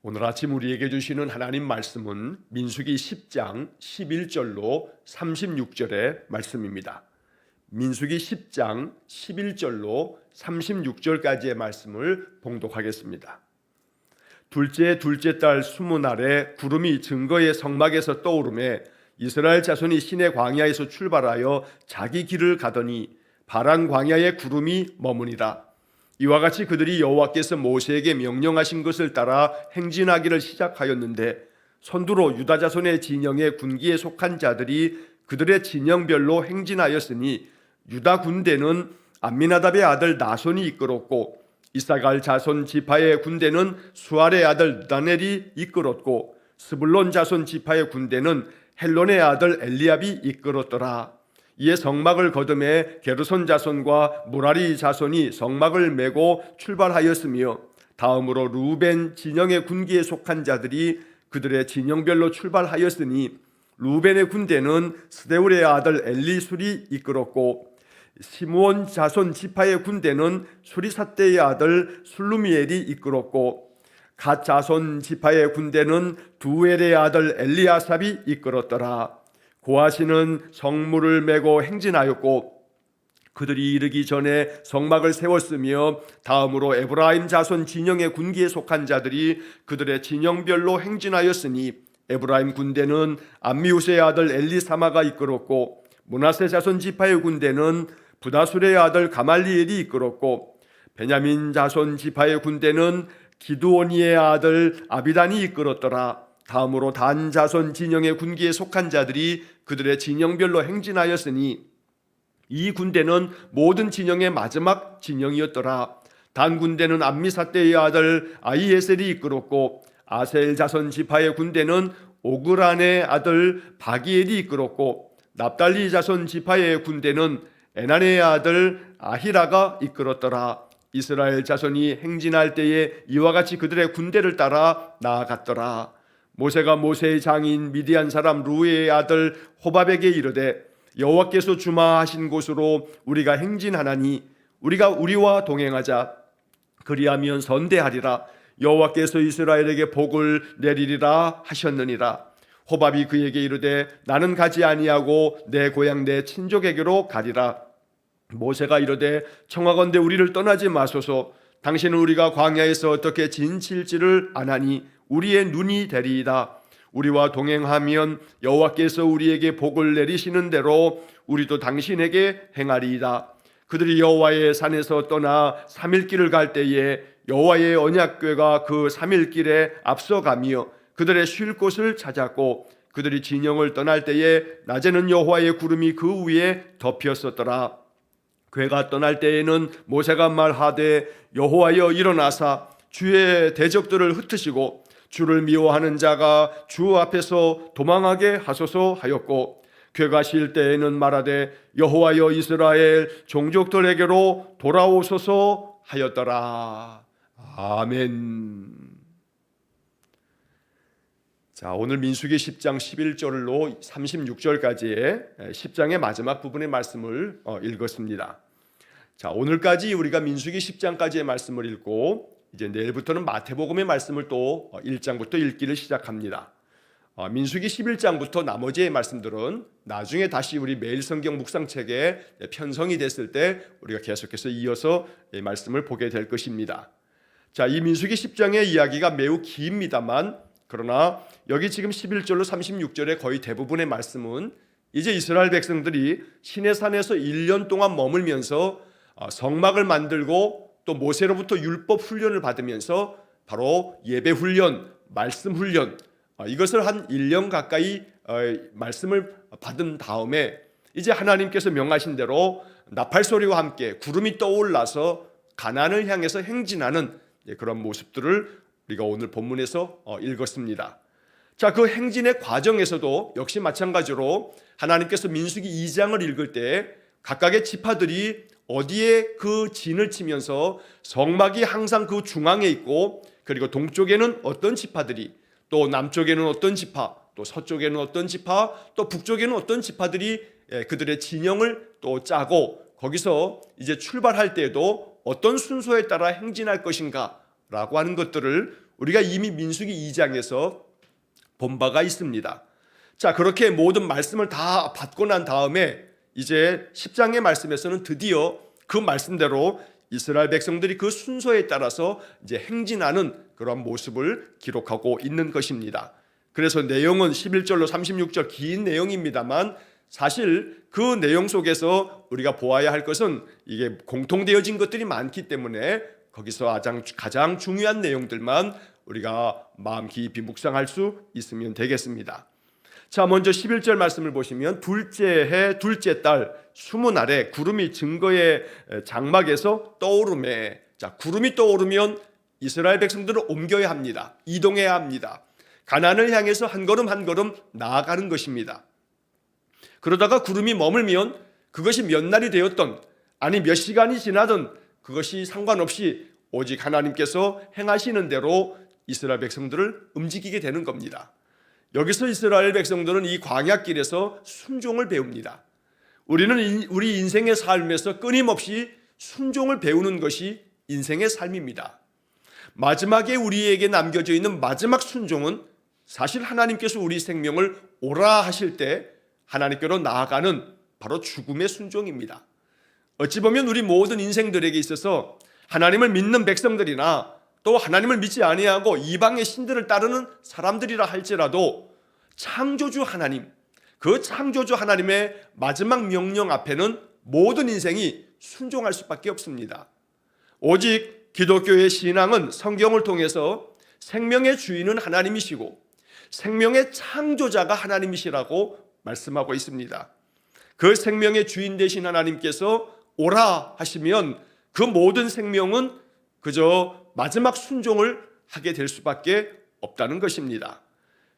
오늘 아침 우리에게 주시는 하나님 말씀은 민수기 10장 11절로 36절의 말씀입니다. 민수기 10장 11절로 36절까지의 말씀을 봉독하겠습니다. 둘째 달 20날에 구름이 증거의 성막에서 떠오르매 이스라엘 자손이 시내 광야에서 출발하여 자기 길을 가더니 바란 광야에 구름이 머무니라. 이와 같이 그들이 여호와께서 모세에게 명령하신 것을 따라 행진하기를 시작하였는데 선두로 유다 자손의 진영의 군기에 속한 자들이 그들의 진영별로 행진하였으니 유다 군대는 암미나답의 아들 나손이 이끌었고 이사갈 자손 지파의 군대는 수알의 아들 다넬이 이끌었고 스불론 자손 지파의 군대는 헬론의 아들 엘리압이 이끌었더라. 이에 성막을 거듭해 게르손 자손과 무라리 자손이 성막을 메고 출발하였으며 다음으로 루벤 진영의 군기에 속한 자들이 그들의 진영별로 출발하였으니 루벤의 군대는 스데울의 아들 엘리술이 이끌었고 시므온 자손 지파의 군대는 수리삿대의 아들 술루미엘이 이끌었고 갓 자손 지파의 군대는 두엘의 아들 엘리아삽이 이끌었더라. 고하시는 성물을 메고 행진하였고 그들이 이르기 전에 성막을 세웠으며 다음으로 에브라임 자손 진영의 군기에 속한 자들이 그들의 진영별로 행진하였으니 에브라임 군대는 암미우스의 아들 엘리사마가 이끌었고 므낫세 자손 지파의 군대는 부다술의 아들 가말리엘이 이끌었고 베냐민 자손 지파의 군대는 기드오니의 아들 아비단이 이끌었더라. 다음으로 단 자손 진영의 군기에 속한 자들이 그들의 진영별로 행진하였으니 이 군대는 모든 진영의 마지막 진영이었더라. 단 군대는 암미사떼의 아들 아히에셀이 이끌었고 아셀 자손 지파의 군대는 오그란의 아들 바기엘이 이끌었고 납달리 자손 지파의 군대는 에난의 아들 아히라가 이끌었더라. 이스라엘 자손이 행진할 때에 이와 같이 그들의 군대를 따라 나아갔더라. 모세가 모세의 장인 미디안 사람 루의 아들 호밥에게 이르되 여호와께서 주마하신 곳으로 우리가 행진하나니 우리가 우리와 동행하자. 그리하면 선대하리라. 여호와께서 이스라엘에게 복을 내리리라 하셨느니라. 호밥이 그에게 이르되 나는 가지 아니하고 내 고향 내 친족에게로 가리라. 모세가 이르되 청하건대 우리를 떠나지 마소서. 당신은 우리가 광야에서 어떻게 진칠지를 아나니 우리의 눈이 되리이다. 우리와 동행하면 여호와께서 우리에게 복을 내리시는 대로 우리도 당신에게 행하리이다. 그들이 여호와의 산에서 떠나 3일 길을 갈 때에 여호와의 언약궤가 그 3일 길에 앞서가며 그들의 쉴 곳을 찾았고 그들이 진영을 떠날 때에 낮에는 여호와의 구름이 그 위에 덮였었더라. 궤가 떠날 때에는 모세가 말하되 여호와여 일어나사 주의 대적들을 흩으시고 주를 미워하는 자가 주 앞에서 도망하게 하소서 하였고 궤가 쉴 때에는 말하되 여호와여 이스라엘 종족들에게로 돌아오소서 하였더라. 아멘. 자, 오늘 민수기 10장 11절로 36절까지의 10장의 마지막 부분의 말씀을 읽었습니다. 자, 오늘까지 우리가 민수기 10장까지의 말씀을 읽고 이제 내일부터는 마태복음의 말씀을 또 1장부터 읽기를 시작합니다. 민수기 11장부터 나머지의 말씀들은 나중에 다시 우리 매일 성경 묵상책에 편성이 됐을 때 우리가 계속해서 이어서 이 말씀을 보게 될 것입니다. 자, 이 민수기 10장의 이야기가 매우 깁니다만 그러나 여기 지금 11절로 36절의 거의 대부분의 말씀은 이제 이스라엘 백성들이 시내산에서 1년 동안 머물면서 성막을 만들고 또 모세로부터 율법 훈련을 받으면서 바로 예배 훈련, 말씀 훈련 이것을 한 1년 가까이 말씀을 받은 다음에 이제 하나님께서 명하신 대로 나팔 소리와 함께 구름이 떠올라서 가나안을 향해서 행진하는 그런 모습들을 우리가 오늘 본문에서 읽었습니다. 자, 그 행진의 과정에서도 역시 마찬가지로 하나님께서 민수기 2장을 읽을 때 각각의 지파들이 어디에 그 진을 치면서 성막이 항상 그 중앙에 있고 그리고 동쪽에는 어떤 지파들이 또 남쪽에는 어떤 지파 또 서쪽에는 어떤 지파 또 북쪽에는 어떤 지파들이 그들의 진영을 또 짜고 거기서 이제 출발할 때에도 어떤 순서에 따라 행진할 것인가 라고 하는 것들을 우리가 이미 민수기 2장에서 본 바가 있습니다. 자, 그렇게 모든 말씀을 다 받고 난 다음에 이제 10장의 말씀에서는 드디어 그 말씀대로 이스라엘 백성들이 그 순서에 따라서 이제 행진하는 그런 모습을 기록하고 있는 것입니다. 그래서 내용은 11절로 36절 긴 내용입니다만 사실 그 내용 속에서 우리가 보아야 할 것은 이게 공통되어진 것들이 많기 때문에 거기서 가장 중요한 내용들만 우리가 마음 깊이 묵상할 수 있으면 되겠습니다. 자, 먼저 11절 말씀을 보시면 둘째 해 둘째 달 20날에 구름이 증거의 장막에서 떠오르매. 자, 구름이 떠오르면 이스라엘 백성들은 옮겨야 합니다. 이동해야 합니다. 가나안을 향해서 한 걸음 한 걸음 나아가는 것입니다. 그러다가 구름이 머물면 그것이 몇 날이 되었던 아니 몇 시간이 지나든 그것이 상관없이 오직 하나님께서 행하시는 대로 이스라엘 백성들을 움직이게 되는 겁니다. 여기서 이스라엘 백성들은 이 광야길에서 순종을 배웁니다. 우리는 우리 인생의 삶에서 끊임없이 순종을 배우는 것이 인생의 삶입니다. 마지막에 우리에게 남겨져 있는 마지막 순종은 사실 하나님께서 우리 생명을 오라 하실 때 하나님께로 나아가는 바로 죽음의 순종입니다. 어찌 보면 우리 모든 인생들에게 있어서 하나님을 믿는 백성들이나 또 하나님을 믿지 아니하고 이방의 신들을 따르는 사람들이라 할지라도 창조주 하나님, 그 창조주 하나님의 마지막 명령 앞에는 모든 인생이 순종할 수밖에 없습니다. 오직 기독교의 신앙은 성경을 통해서 생명의 주인은 하나님이시고 생명의 창조자가 하나님이시라고 말씀하고 있습니다. 그 생명의 주인 되신 하나님께서 오라 하시면 그 모든 생명은 그저 마지막 순종을 하게 될 수밖에 없다는 것입니다.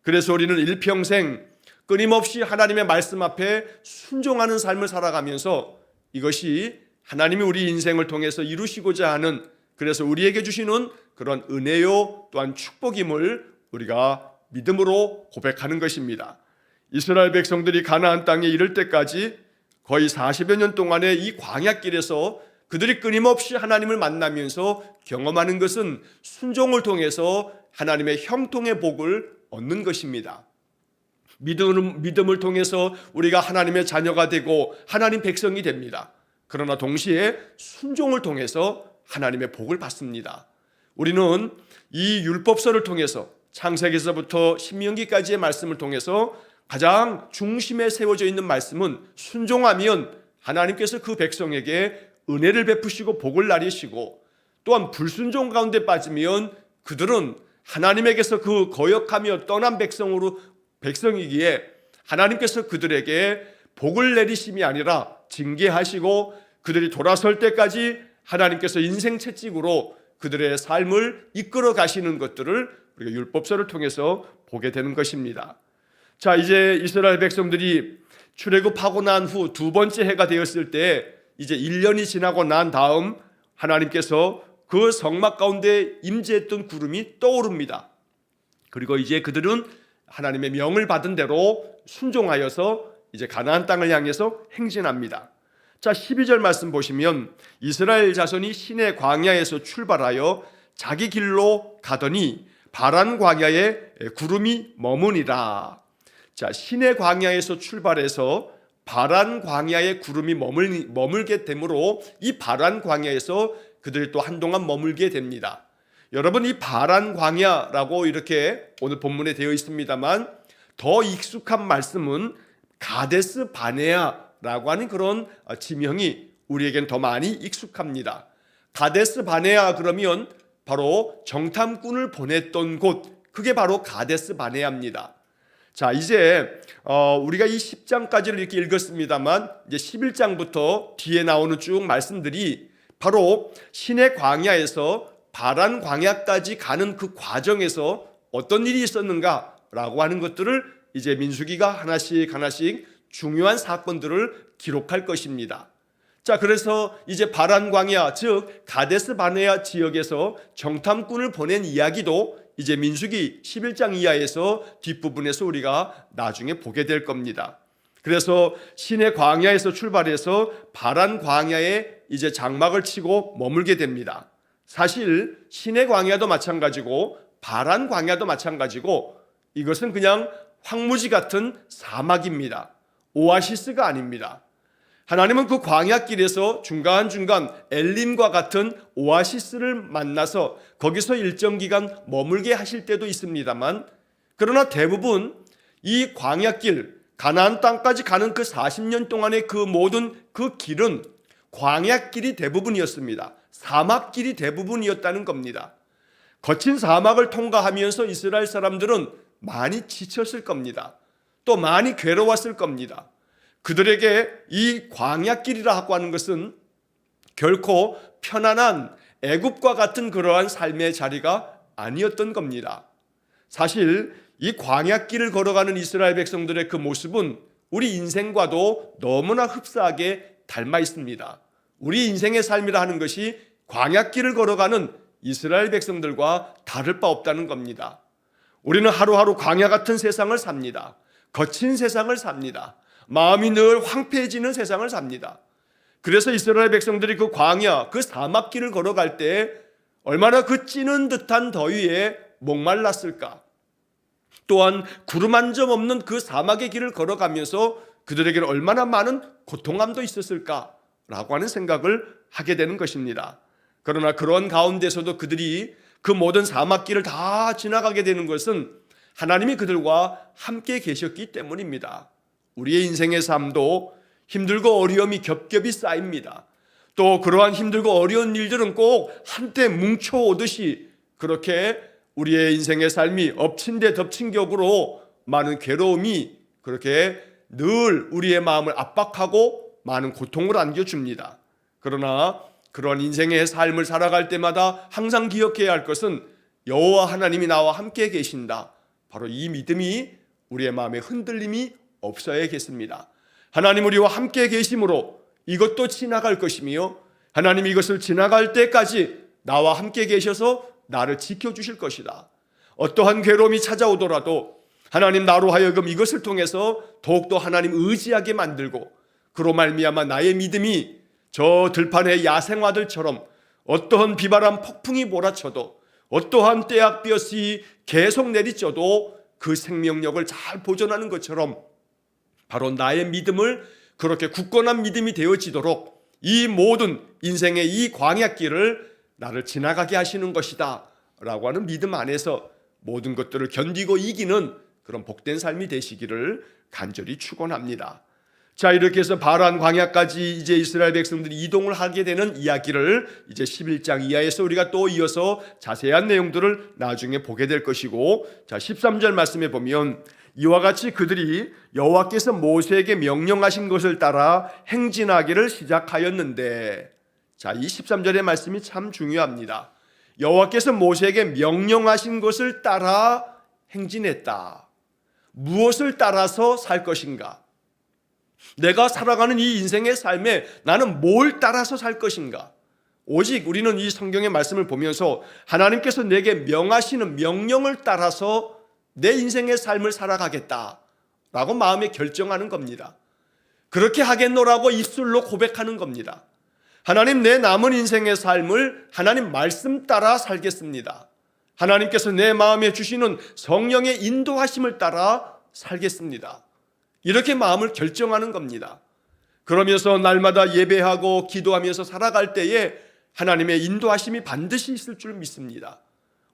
그래서 우리는 일평생 끊임없이 하나님의 말씀 앞에 순종하는 삶을 살아가면서 이것이 하나님이 우리 인생을 통해서 이루시고자 하는, 그래서 우리에게 주시는 그런 은혜요 또한 축복임을 우리가 믿음으로 고백하는 것입니다. 이스라엘 백성들이 가나안 땅에 이를 때까지 거의 40여 년 동안의 이 광야길에서 그들이 끊임없이 하나님을 만나면서 경험하는 것은 순종을 통해서 하나님의 형통의 복을 얻는 것입니다. 믿음을 통해서 우리가 하나님의 자녀가 되고 하나님 백성이 됩니다. 그러나 동시에 순종을 통해서 하나님의 복을 받습니다. 우리는 이 율법서를 통해서 창세기서부터 신명기까지의 말씀을 통해서 가장 중심에 세워져 있는 말씀은 순종하면 하나님께서 그 백성에게 은혜를 베푸시고 복을 나리시고, 또한 불순종 가운데 빠지면 그들은 하나님에게서 그 거역하며 떠난 백성이기에 하나님께서 그들에게 복을 내리심이 아니라 징계하시고 그들이 돌아설 때까지 하나님께서 인생 채찍으로 그들의 삶을 이끌어 가시는 것들을 우리가 율법서를 통해서 보게 되는 것입니다. 자, 이제 이스라엘 백성들이 출애굽하고 난 후 두 번째 해가 되었을 때 이제 1년이 지나고 난 다음 하나님께서 그 성막 가운데 임재했던 구름이 떠오릅니다. 그리고 이제 그들은 하나님의 명을 받은 대로 순종하여서 이제 가나안 땅을 향해서 행진합니다. 자, 12절 말씀 보시면 이스라엘 자손이 시내 광야에서 출발하여 자기 길로 가더니 바란 광야에 구름이 머무니라. 자, 시내 광야에서 출발해서 바란 광야에 구름이 머물게 되므로 이 바란 광야에서 그들이 또 한동안 머물게 됩니다. 여러분, 이 바란 광야라고 이렇게 오늘 본문에 되어 있습니다만 더 익숙한 말씀은 가데스 바네아라고 하는 그런 지명이 우리에겐 더 많이 익숙합니다. 가데스 바네아 그러면 바로 정탐꾼을 보냈던 곳, 그게 바로 가데스 바네아입니다. 자, 이제 우리가 이 10장까지를 이렇게 읽었습니다만 이제 11장부터 뒤에 나오는 쭉 말씀들이 바로 시내 광야에서 바란 광야까지 가는 그 과정에서 어떤 일이 있었는가라고 하는 것들을 이제 민수기가 하나씩 중요한 사건들을 기록할 것입니다. 자, 그래서 이제 바란 광야, 즉 가데스 바네아 지역에서 정탐꾼을 보낸 이야기도 이제 민수기 11장 이하에서 뒷부분에서 우리가 나중에 보게 될 겁니다. 그래서 시내 광야에서 출발해서 바란 광야에 이제 장막을 치고 머물게 됩니다. 사실 시내 광야도 마찬가지고 바란 광야도 마찬가지고 이것은 그냥 황무지 같은 사막입니다. 오아시스가 아닙니다. 하나님은 그 광야길에서 중간중간 엘림과 같은 오아시스를 만나서 거기서 일정 기간 머물게 하실 때도 있습니다만, 그러나 대부분 이 광야길, 가나안 땅까지 가는 그 40년 동안의 그 모든 그 길은 광야길이 대부분이었습니다. 사막길이 대부분이었다는 겁니다. 거친 사막을 통과하면서 이스라엘 사람들은 많이 지쳤을 겁니다. 또 많이 괴로웠을 겁니다. 그들에게 이 광야길이라고 하는 것은 결코 편안한 애굽과 같은 그러한 삶의 자리가 아니었던 겁니다. 사실 이 광야길을 걸어가는 이스라엘 백성들의 그 모습은 우리 인생과도 너무나 흡사하게 닮아 있습니다. 우리 인생의 삶이라 하는 것이 광야길을 걸어가는 이스라엘 백성들과 다를 바 없다는 겁니다. 우리는 하루하루 광야 같은 세상을 삽니다. 거친 세상을 삽니다. 마음이 늘 황폐해지는 세상을 삽니다. 그래서 이스라엘 백성들이 그 광야, 그 사막길을 걸어갈 때 얼마나 그 찌는 듯한 더위에 목말랐을까. 또한 구름 한 점 없는 그 사막의 길을 걸어가면서 그들에게는 얼마나 많은 고통감도 있었을까라고 하는 생각을 하게 되는 것입니다. 그러나 그런 가운데서도 그들이 그 모든 사막길을 다 지나가게 되는 것은 하나님이 그들과 함께 계셨기 때문입니다. 우리의 인생의 삶도 힘들고 어려움이 겹겹이 쌓입니다. 또 그러한 힘들고 어려운 일들은 꼭 한때 뭉쳐오듯이 그렇게 우리의 인생의 삶이 엎친 데 덮친 격으로 많은 괴로움이 그렇게 늘 우리의 마음을 압박하고 많은 고통을 안겨줍니다. 그러나 그런 인생의 삶을 살아갈 때마다 항상 기억해야 할 것은 여호와 하나님이 나와 함께 계신다. 바로 이 믿음이 우리의 마음에 흔들림이 없어야겠습니다. 하나님 우리와 함께 계심으로 이것도 지나갈 것이며 하나님 이것을 지나갈 때까지 나와 함께 계셔서 나를 지켜주실 것이다. 어떠한 괴로움이 찾아오더라도 하나님 나로 하여금 이것을 통해서 더욱더 하나님 의지하게 만들고 그로 말미암아 나의 믿음이 저 들판의 야생화들처럼 어떠한 비바람 폭풍이 몰아쳐도 어떠한 떼약볕이 계속 내리쳐도 그 생명력을 잘 보존하는 것처럼 바로 나의 믿음을 그렇게 굳건한 믿음이 되어지도록 이 모든 인생의 이 광야길을 나를 지나가게 하시는 것이다 라고 하는 믿음 안에서 모든 것들을 견디고 이기는 그런 복된 삶이 되시기를 간절히 축원합니다. 자, 이렇게 해서 바란 광야까지 이제 이스라엘 백성들이 이동을 하게 되는 이야기를 이제 11장 이하에서 우리가 또 이어서 자세한 내용들을 나중에 보게 될 것이고, 자 13절 말씀에 보면 이와 같이 그들이 여호와께서 모세에게 명령하신 것을 따라 행진하기를 시작하였는데, 자, 이 13절의 말씀이 참 중요합니다. 여호와께서 모세에게 명령하신 것을 따라 행진했다. 무엇을 따라서 살 것인가? 내가 살아가는 이 인생의 삶에 나는 뭘 따라서 살 것인가? 오직 우리는 이 성경의 말씀을 보면서 하나님께서 내게 명하시는 명령을 따라서 내 인생의 삶을 살아가겠다라고 마음에 결정하는 겁니다. 그렇게 하겠노라고 입술로 고백하는 겁니다. 하나님, 내 남은 인생의 삶을 하나님 말씀 따라 살겠습니다. 하나님께서 내 마음에 주시는 성령의 인도하심을 따라 살겠습니다. 이렇게 마음을 결정하는 겁니다. 그러면서 날마다 예배하고 기도하면서 살아갈 때에 하나님의 인도하심이 반드시 있을 줄 믿습니다.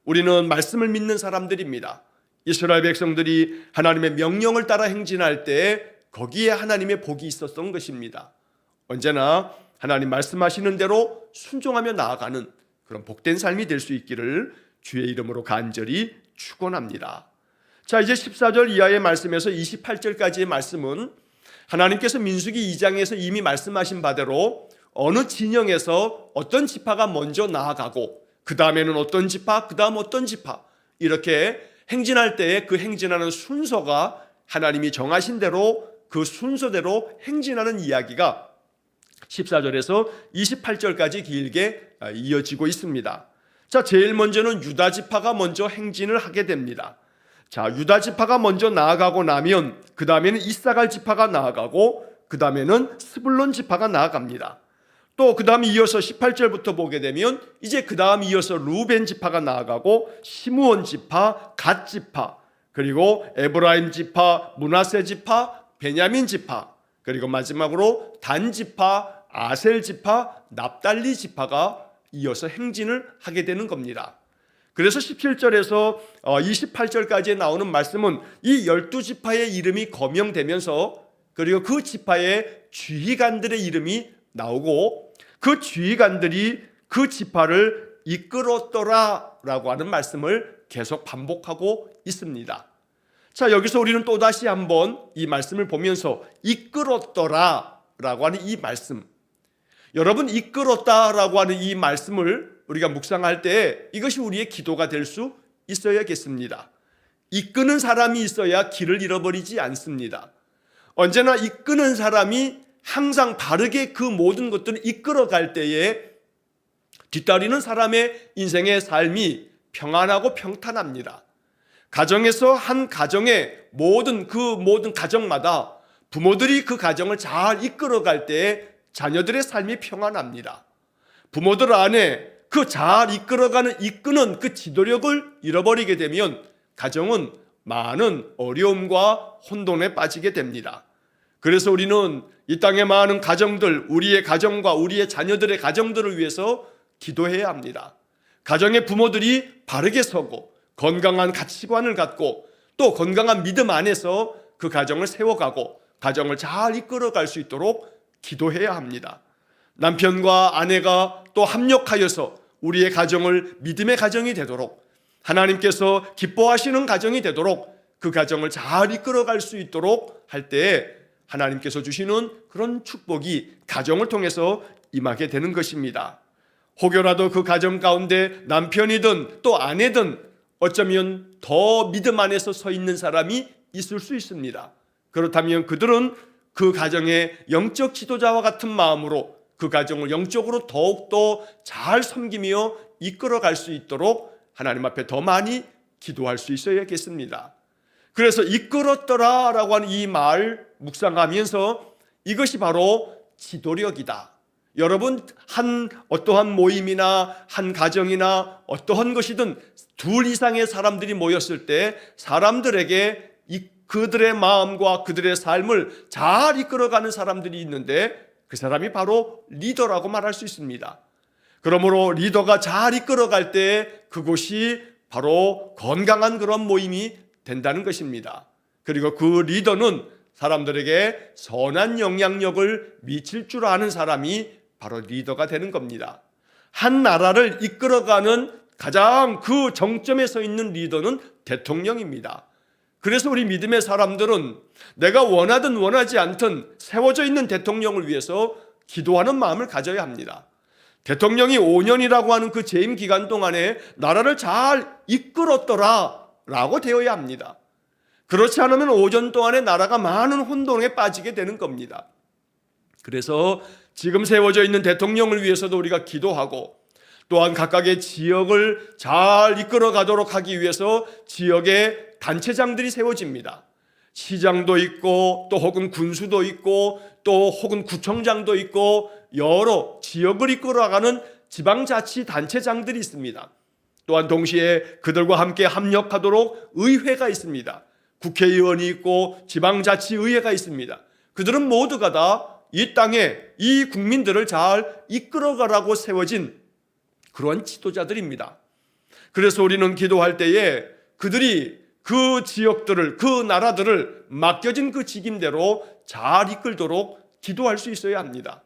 우리는 말씀을 믿는 사람들입니다. 이스라엘 백성들이 하나님의 명령을 따라 행진할 때 거기에 하나님의 복이 있었던 것입니다. 언제나 하나님 말씀하시는 대로 순종하며 나아가는 그런 복된 삶이 될 수 있기를 주의 이름으로 간절히 축원합니다. 자, 이제 14절 이하의 말씀에서 28절까지의 말씀은 하나님께서 민수기 2장에서 이미 말씀하신 바대로 어느 진영에서 어떤 지파가 먼저 나아가고 그 다음에는 어떤 지파, 그 다음 어떤 지파, 이렇게 행진할 때에 그 행진하는 순서가 하나님이 정하신 대로 그 순서대로 행진하는 이야기가 14절에서 28절까지 길게 이어지고 있습니다. 자, 제일 먼저는 유다 지파가 먼저 행진을 하게 됩니다. 자, 유다 지파가 먼저 나아가고 나면 그 다음에는 이사갈 지파가 나아가고 그 다음에는 스불론 지파가 나아갑니다. 또 그 다음 이어서 18절부터 보게 되면 이제 그 다음 이어서 루벤 지파가 나아가고 시므온 지파, 갓 지파, 그리고 에브라임 지파, 므낫세 지파, 베냐민 지파, 그리고 마지막으로 단 지파, 아셀 지파, 납달리 지파가 이어서 행진을 하게 되는 겁니다. 그래서 17절에서 28절까지 나오는 말씀은 이 12지파의 이름이 거명되면서 그리고 그 지파의 지휘관들의 이름이 나오고 그 지휘관들이 그 지파를 이끌었더라라고 하는 말씀을 계속 반복하고 있습니다. 자, 여기서 우리는 또다시 한번 이 말씀을 보면서 이끌었더라라고 하는 이 말씀, 여러분 이끌었다라고 하는 이 말씀을 우리가 묵상할 때 이것이 우리의 기도가 될 수 있어야겠습니다. 이끄는 사람이 있어야 길을 잃어버리지 않습니다. 언제나 이끄는 사람이 항상 바르게 그 모든 것들을 이끌어갈 때에 뒤따르는 사람의 인생의 삶이 평안하고 평탄합니다. 가정에서 한 가정의 모든 가정마다 부모들이 그 가정을 잘 이끌어갈 때에 자녀들의 삶이 평안합니다. 부모들 안에 그 잘 이끄는 그 지도력을 잃어버리게 되면 가정은 많은 어려움과 혼돈에 빠지게 됩니다. 그래서 우리는 이 땅의 많은 가정들, 우리의 가정과 우리의 자녀들의 가정들을 위해서 기도해야 합니다. 가정의 부모들이 바르게 서고 건강한 가치관을 갖고 또 건강한 믿음 안에서 그 가정을 세워가고 가정을 잘 이끌어갈 수 있도록 기도해야 합니다. 남편과 아내가 또 합력하여서 우리의 가정을 믿음의 가정이 되도록 하나님께서 기뻐하시는 가정이 되도록 그 가정을 잘 이끌어갈 수 있도록 할 때에 하나님께서 주시는 그런 축복이 가정을 통해서 임하게 되는 것입니다. 혹여라도 그 가정 가운데 남편이든 또 아내든 어쩌면 더 믿음 안에서 서 있는 사람이 있을 수 있습니다. 그렇다면 그들은 그 가정의 영적 지도자와 같은 마음으로 그 가정을 영적으로 더욱더 잘 섬기며 이끌어갈 수 있도록 하나님 앞에 더 많이 기도할 수 있어야겠습니다. 그래서 이끌었더라라고 하는 이 말 묵상하면서 이것이 바로 지도력이다. 여러분 어떠한 모임이나 한 가정이나 어떠한 것이든 둘 이상의 사람들이 모였을 때 사람들에게 그들의 마음과 그들의 삶을 잘 이끌어가는 사람들이 있는데 그 사람이 바로 리더라고 말할 수 있습니다. 그러므로 리더가 잘 이끌어갈 때 그곳이 바로 건강한 그런 모임이 된다는 것입니다. 그리고 그 리더는 사람들에게 선한 영향력을 미칠 줄 아는 사람이 바로 리더가 되는 겁니다. 한 나라를 이끌어가는 가장 그 정점에 서 있는 리더는 대통령입니다. 그래서 우리 믿음의 사람들은 내가 원하든 원하지 않든 세워져 있는 대통령을 위해서 기도하는 마음을 가져야 합니다. 대통령이 5년이라고 하는 그 재임 기간 동안에 나라를 잘 이끌었더라 라고 되어야 합니다. 그렇지 않으면 5년 동안에 나라가 많은 혼돈에 빠지게 되는 겁니다. 그래서 지금 세워져 있는 대통령을 위해서도 우리가 기도하고 또한 각각의 지역을 잘 이끌어 가도록 하기 위해서 지역의 단체장들이 세워집니다. 시장도 있고 또 혹은 군수도 있고 또 혹은 구청장도 있고 여러 지역을 이끌어가는 지방자치단체장들이 있습니다. 또한 동시에 그들과 함께 합력하도록 의회가 있습니다. 국회의원이 있고 지방자치의회가 있습니다. 그들은 모두가 다 이 땅에 이 국민들을 잘 이끌어가라고 세워진 그런 지도자들입니다. 그래서 우리는 기도할 때에 그들이 그 지역들을, 그 나라들을 맡겨진 그 직임대로 잘 이끌도록 기도할 수 있어야 합니다.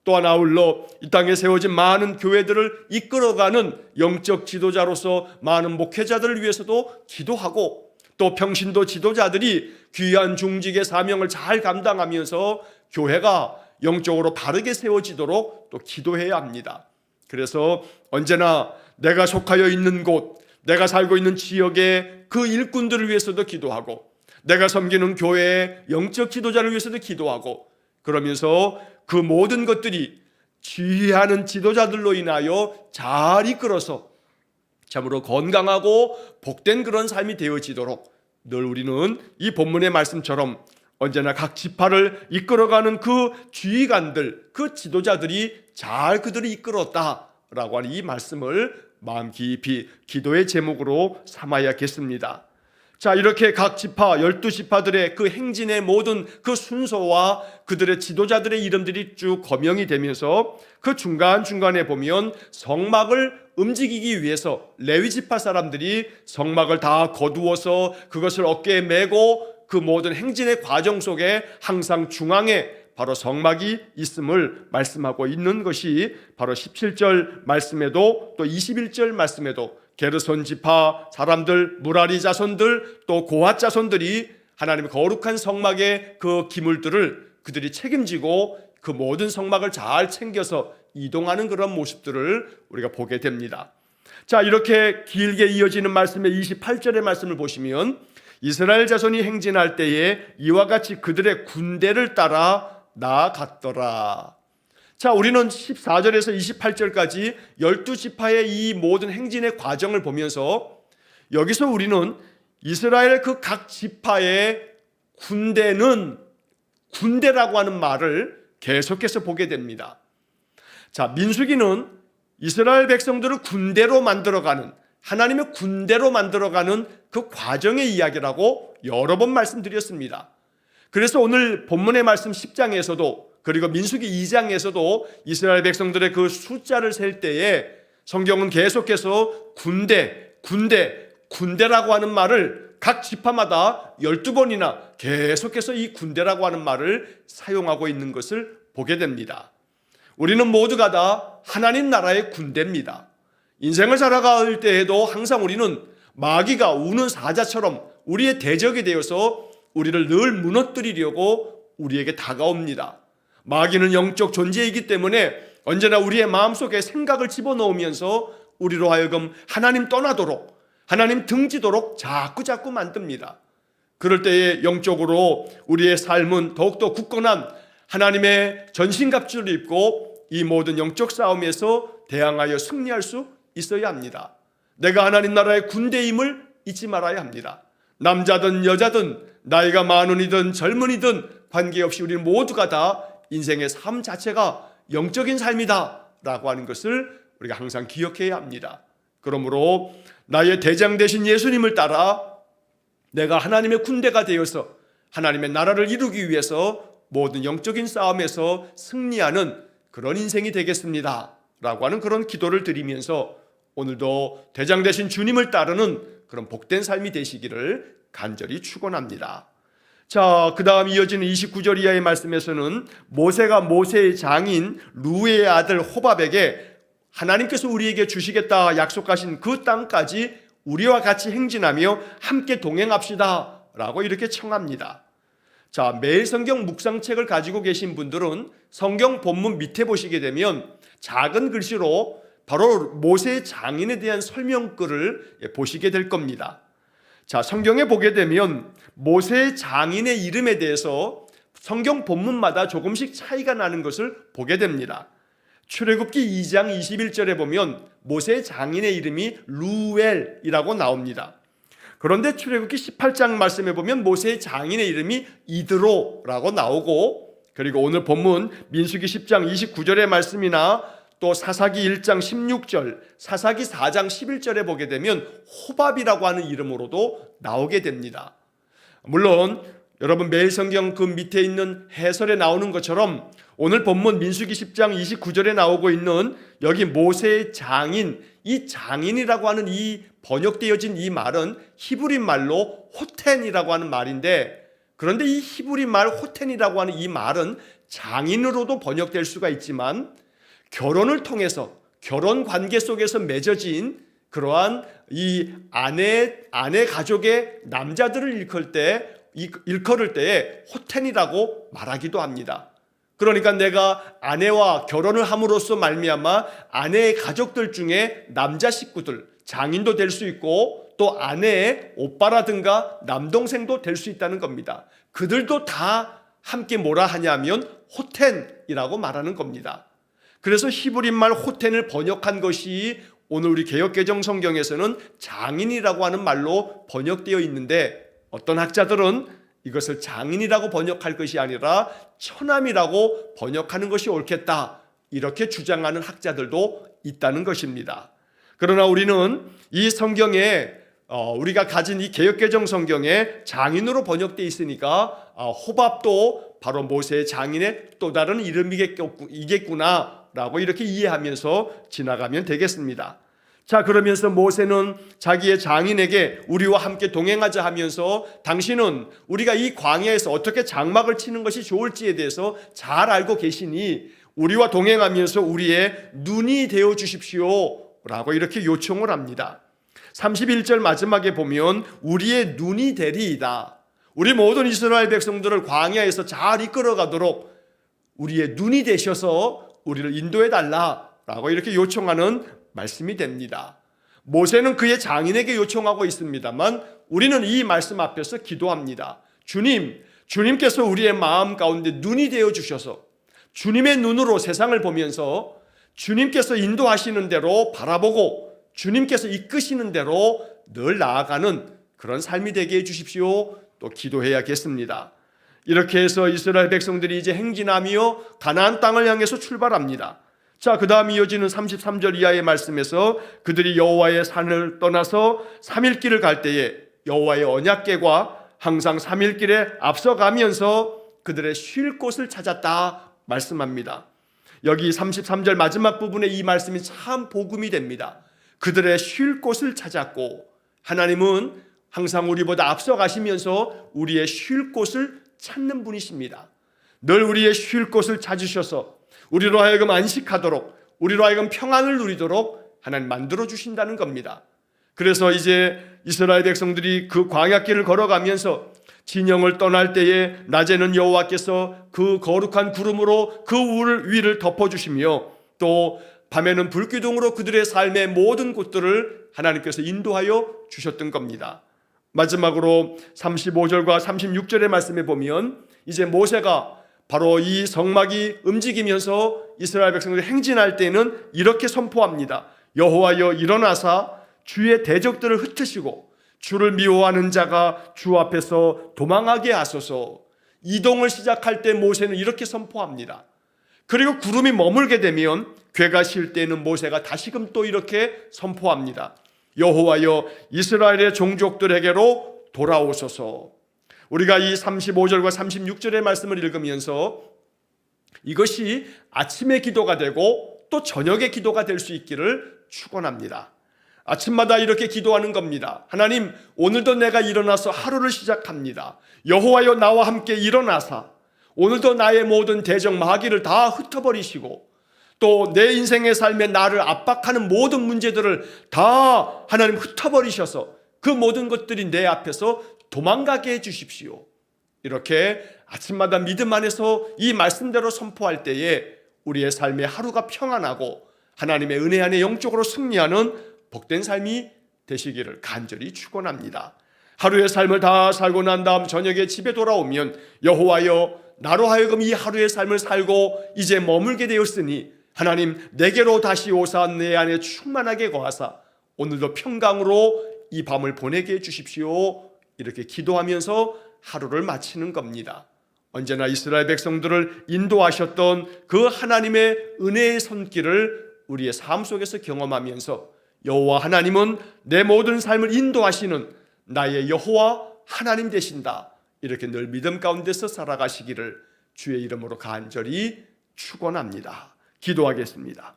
또한 아울러 이 땅에 세워진 많은 교회들을 이끌어가는 영적 지도자로서 많은 목회자들을 위해서도 기도하고 또 평신도 지도자들이 귀한 중직의 사명을 잘 감당하면서 교회가 영적으로 바르게 세워지도록 또 기도해야 합니다. 그래서 언제나 내가 속하여 있는 곳, 내가 살고 있는 지역의 그 일꾼들을 위해서도 기도하고 내가 섬기는 교회의 영적 지도자를 위해서도 기도하고 그러면서 그 모든 것들이 지휘하는 지도자들로 인하여 잘 이끌어서 참으로 건강하고 복된 그런 삶이 되어지도록 늘 우리는 이 본문의 말씀처럼 언제나 각 지파를 이끌어가는 그 지휘관들, 그 지도자들이 잘 그들을 이끌었다라고 하는 이 말씀을 마음 깊이 기도의 제목으로 삼아야겠습니다. 자, 이렇게 각 지파 12지파들의 그 행진의 모든 그 순서와 그들의 지도자들의 이름들이 쭉 거명이 되면서 그 중간중간에 보면 성막을 움직이기 위해서 레위 지파 사람들이 성막을 다 거두어서 그것을 어깨에 메고 그 모든 행진의 과정 속에 항상 중앙에 바로 성막이 있음을 말씀하고 있는 것이 바로 17절 말씀에도 또 21절 말씀에도 게르손 지파 사람들, 무라리 자손들, 또 고핫 자손들이 하나님의 거룩한 성막의 그 기물들을 그들이 책임지고 그 모든 성막을 잘 챙겨서 이동하는 그런 모습들을 우리가 보게 됩니다. 자, 이렇게 길게 이어지는 말씀의 28절의 말씀을 보시면 이스라엘 자손이 행진할 때에 이와 같이 그들의 군대를 따라 나아갔더라. 자, 우리는 14절에서 28절까지 12지파의 이 모든 행진의 과정을 보면서 여기서 우리는 이스라엘 그 각 지파의 군대는 군대라고 하는 말을 계속해서 보게 됩니다. 자, 민수기는 이스라엘 백성들을 군대로 만들어가는, 하나님의 군대로 만들어가는 그 과정의 이야기라고 여러 번 말씀드렸습니다. 그래서 오늘 본문의 말씀 10장에서도 그리고 민수기 2장에서도 이스라엘 백성들의 그 숫자를 셀 때에 성경은 계속해서 군대라고 하는 말을 각 지파마다 12번이나 계속해서 이 군대라고 하는 말을 사용하고 있는 것을 보게 됩니다. 우리는 모두가 다 하나님 나라의 군대입니다. 인생을 살아갈 때에도 항상 우리는 마귀가 우는 사자처럼 우리의 대적이 되어서 우리를 늘 무너뜨리려고 우리에게 다가옵니다. 마귀는 영적 존재이기 때문에 언제나 우리의 마음속에 생각을 집어넣으면서 우리로 하여금 하나님 떠나도록, 하나님 등지도록 자꾸 만듭니다. 그럴 때에 영적으로 우리의 삶은 더욱더 굳건한 하나님의 전신갑주를 입고 이 모든 영적 싸움에서 대항하여 승리할 수 있어야 합니다. 내가 하나님 나라의 군대임을 잊지 말아야 합니다. 남자든 여자든 나이가 많으니든 젊은이든 관계없이 우리는 모두가 다 인생의 삶 자체가 영적인 삶이다 라고 하는 것을 우리가 항상 기억해야 합니다. 그러므로 나의 대장 되신 예수님을 따라 내가 하나님의 군대가 되어서 하나님의 나라를 이루기 위해서 모든 영적인 싸움에서 승리하는 그런 인생이 되겠습니다 라고 하는 그런 기도를 드리면서 오늘도 대장 되신 주님을 따르는 그런 복된 삶이 되시기를 간절히 축원합니다. 자, 그 다음 이어지는 29절 이하의 말씀에서는 모세가 모세의 장인 루의 아들 호밥에게 하나님께서 우리에게 주시겠다 약속하신 그 땅까지 우리와 같이 행진하며 함께 동행합시다 라고 이렇게 청합니다. 자, 매일 성경 묵상책을 가지고 계신 분들은 성경 본문 밑에 보시게 되면 작은 글씨로 바로 모세의 장인에 대한 설명글을 보시게 될 겁니다. 자, 성경에 보게 되면 모세의 장인의 이름에 대해서 성경 본문마다 조금씩 차이가 나는 것을 보게 됩니다. 출애굽기 2장 21절에 보면 모세의 장인의 이름이 루엘이라고 나옵니다. 그런데 출애굽기 18장 말씀에 보면 모세의 장인의 이름이 이드로라고 나오고, 그리고 오늘 본문 민수기 10장 29절의 말씀이나 또 사사기 1장 16절, 사사기 4장 11절에 보게 되면 호밥이라고 하는 이름으로도 나오게 됩니다. 물론 여러분 매일 성경 그 밑에 있는 해설에 나오는 것처럼 오늘 본문 민수기 10장 29절에 나오고 있는 여기 모세의 장인, 이 장인이라고 하는 이 번역되어진 이 말은 히브리 말로 호텐이라고 하는 말인데, 그런데 이 히브리 말 호텐이라고 하는 이 말은 장인으로도 번역될 수가 있지만 결혼을 통해서 결혼 관계 속에서 맺어진 그러한 이 아내 가족의 남자들을 일컬을 때에 호텐이라고 말하기도 합니다. 그러니까 내가 아내와 결혼을 함으로써 말미암아 아내의 가족들 중에 남자 식구들, 장인도 될 수 있고 또 아내의 오빠라든가 남동생도 될 수 있다는 겁니다. 그들도 다 함께 뭐라 하냐면 호텐이라고 말하는 겁니다. 그래서 히브리 말 호텐을 번역한 것이 오늘 우리 개역개정 성경에서는 장인이라고 하는 말로 번역되어 있는데, 어떤 학자들은 이것을 장인이라고 번역할 것이 아니라 처남이라고 번역하는 것이 옳겠다, 이렇게 주장하는 학자들도 있다는 것입니다. 그러나 우리는 이 성경에 우리가 가진 이 개역개정 성경에 장인으로 번역되어 있으니까 호밥도 바로 모세의 장인의 또 다른 이름이겠구나 라고 이렇게 이해하면서 지나가면 되겠습니다. 자, 그러면서 모세는 자기의 장인에게 우리와 함께 동행하자 하면서 당신은 우리가 이 광야에서 어떻게 장막을 치는 것이 좋을지에 대해서 잘 알고 계시니 우리와 동행하면서 우리의 눈이 되어 주십시오 라고 이렇게 요청을 합니다. 31절 마지막에 보면 우리의 눈이 되리이다. 우리 모든 이스라엘 백성들을 광야에서 잘 이끌어가도록 우리의 눈이 되셔서 우리를 인도해 달라라고 이렇게 요청하는 말씀이 됩니다. 모세는 그의 장인에게 요청하고 있습니다만 우리는 이 말씀 앞에서 기도합니다. 주님께서 우리의 마음 가운데 눈이 되어 주셔서 주님의 눈으로 세상을 보면서 주님께서 인도하시는 대로 바라보고 주님께서 이끄시는 대로 늘 나아가는 그런 삶이 되게 해주십시오. 또 기도해야겠습니다. 이렇게 해서 이스라엘 백성들이 이제 행진하며 가나안 땅을 향해서 출발합니다. 자, 그 다음 이어지는 33절 이하의 말씀에서 그들이 여호와의 산을 떠나서 3일 길을 갈 때에 여호와의 언약궤가 항상 3일 길에 앞서가면서 그들의 쉴 곳을 찾았다 말씀합니다. 여기 33절 마지막 부분에 이 말씀이 참 복음이 됩니다. 그들의 쉴 곳을 찾았고, 하나님은 항상 우리보다 앞서가시면서 우리의 쉴 곳을 찾는 분이십니다. 늘 우리의 쉴 곳을 찾으셔서 우리로 하여금 안식하도록, 우리로 하여금 평안을 누리도록 하나님 만들어 주신다는 겁니다. 그래서 이제 이스라엘 백성들이 그 광야길을 걸어가면서 진영을 떠날 때에 낮에는 여호와께서 그 거룩한 구름으로 그 위를 덮어주시며 또 밤에는 불기둥으로 그들의 삶의 모든 곳들을 하나님께서 인도하여 주셨던 겁니다. 마지막으로 35절과 36절의 말씀에 보면 이제 모세가 바로 이 성막이 움직이면서 이스라엘 백성들이 행진할 때는 이렇게 선포합니다. 여호와여 일어나사 주의 대적들을 흩으시고 주를 미워하는 자가 주 앞에서 도망하게 하소서. 이동을 시작할 때 모세는 이렇게 선포합니다. 그리고 구름이 머물게 되면 궤가 쉴 때는 모세가 다시금 또 이렇게 선포합니다. 여호와여 이스라엘의 종족들에게로 돌아오소서. 우리가 이 35절과 36절의 말씀을 읽으면서 이것이 아침의 기도가 되고 또 저녁의 기도가 될 수 있기를 축원합니다. 아침마다 이렇게 기도하는 겁니다. 하나님, 오늘도 내가 일어나서 하루를 시작합니다. 여호와여 나와 함께 일어나사 오늘도 나의 모든 대적 마귀를 다 흩어버리시고 또 내 인생의 삶에 나를 압박하는 모든 문제들을 다 하나님 흩어버리셔서 그 모든 것들이 내 앞에서 도망가게 해주십시오. 이렇게 아침마다 믿음 안에서 이 말씀대로 선포할 때에 우리의 삶의 하루가 평안하고 하나님의 은혜 안에 영적으로 승리하는 복된 삶이 되시기를 간절히 축원합니다. 하루의 삶을 다 살고 난 다음 저녁에 집에 돌아오면 여호와여 나로 하여금 이 하루의 삶을 살고 이제 머물게 되었으니 하나님 내게로 다시 오사 내 안에 충만하게 거하사 오늘도 평강으로 이 밤을 보내게 해주십시오. 이렇게 기도하면서 하루를 마치는 겁니다. 언제나 이스라엘 백성들을 인도하셨던 그 하나님의 은혜의 손길을 우리의 삶 속에서 경험하면서 여호와 하나님은 내 모든 삶을 인도하시는 나의 여호와 하나님 되신다. 이렇게 늘 믿음 가운데서 살아가시기를 주의 이름으로 간절히 축원합니다. 기도하겠습니다.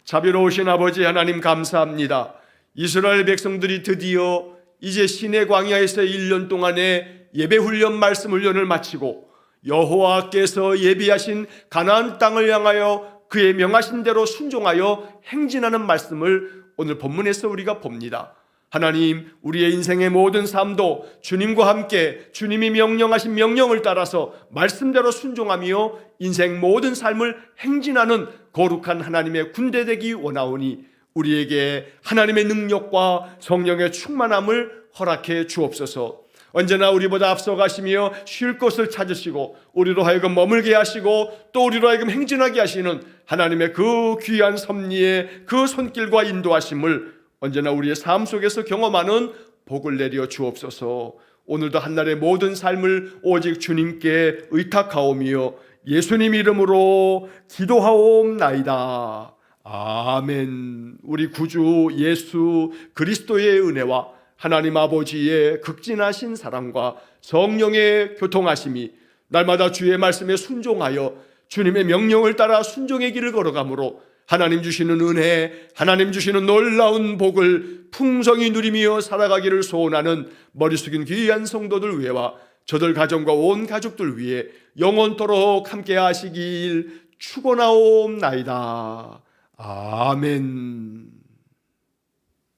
자비로우신 아버지 하나님 감사합니다. 이스라엘 백성들이 드디어 이제 시내 광야에서 1년 동안의 예배 훈련 말씀 훈련을 마치고 여호와께서 예비하신 가나안 땅을 향하여 그의 명하신 대로 순종하여 행진하는 말씀을 오늘 본문에서 우리가 봅니다. 하나님, 우리의 인생의 모든 삶도 주님과 함께 주님이 명령하신 명령을 따라서 말씀대로 순종하며 인생 모든 삶을 행진하는 거룩한 하나님의 군대 되기 원하오니 우리에게 하나님의 능력과 성령의 충만함을 허락해 주옵소서. 언제나 우리보다 앞서가시며 쉴 곳을 찾으시고 우리로 하여금 머물게 하시고 또 우리로 하여금 행진하게 하시는 하나님의 그 귀한 섭리의 그 손길과 인도하심을 언제나 우리의 삶 속에서 경험하는 복을 내려 주옵소서. 오늘도 한날의 모든 삶을 오직 주님께 의탁하오며 예수님 이름으로 기도하옵나이다. 아멘. 우리 구주 예수 그리스도의 은혜와 하나님 아버지의 극진하신 사랑과 성령의 교통하심이 날마다 주의 말씀에 순종하여 주님의 명령을 따라 순종의 길을 걸어가므로 하나님 주시는 은혜, 하나님 주시는 놀라운 복을 풍성히 누리며 살아가기를 소원하는 머리 숙인 귀한 성도들 위해와 저들 가정과 온 가족들 위해 영원토록 함께 하시길 축원하옵나이다. 아멘.